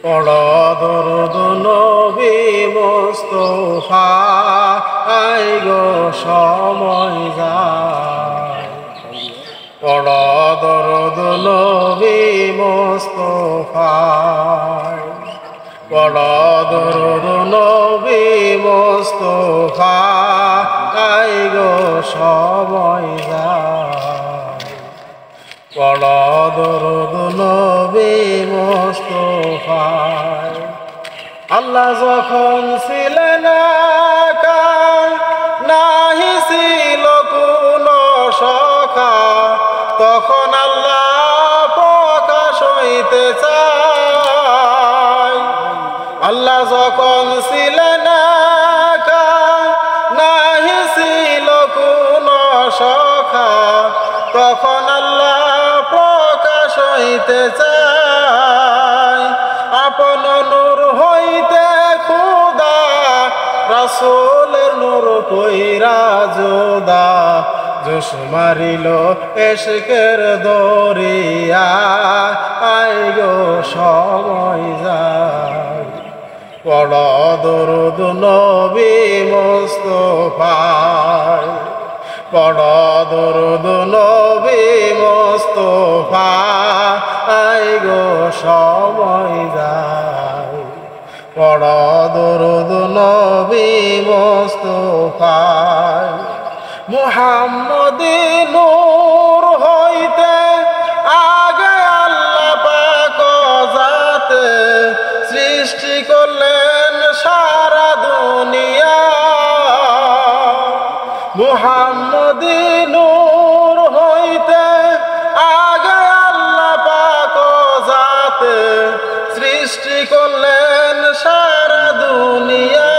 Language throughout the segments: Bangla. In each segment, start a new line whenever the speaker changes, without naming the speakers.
পড় দরুদ নবী মুস্তাফা আই গো সময় যায় পড় দরুদ নবী মুস্তাফা পড় দরুদ নবী মুস্তাফা আই গো সময় যায় পড় দরুদ নবী মুস্তাফা আল্লাহ যখন ছিলেন একা নাহি ছিল কোনো সখা তখন আল্লাহ প্রকাশ হইতে চায় আল্লাহ যখন ছিলেন একা নাহি ছিল কোনো সখা তখন আল্লাহ প্রকাশ হইতে চায় আপন নূর হইতে খুদা রাসূলের নূর কইরা জোদা জোশ মারিল এশকের দরিয়া আই গো সময় যায় পড় দরুদ নবী মুস্তাফা পড় দরুদ নবী মুস্তাফা আই গো সময় যায় পড় দরুদ নবী মুস্তাফা মুহাম্মদী নূর হইতে আগে আল্লাহ পাক জাতে সৃষ্টি করলেন সারা দুনিয়া মুহাম্মদী নূর হইতে আগে আল্লাহ পাক জাতে সৃষ্টি করলেন সারা দুনিয়া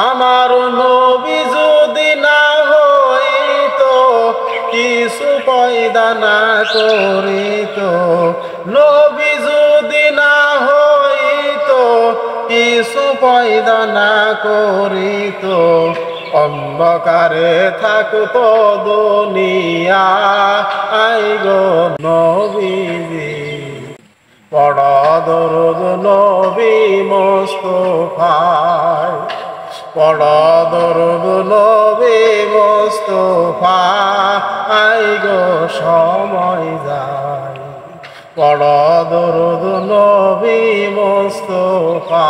আমার নবী যদি না হইতো কিছু পয়দা না করিতো নবী যদি না হইতো কিছু পয়দা না করিতো অন্ধকারে থাকতো দুনিয়া আই গো নবীজি পড় দরুদ নবী মুস্তাফা পড় দরুদ নবী মুস্তাফা আই গো সময় যায় পড় দরুদ নবী মুস্তাফা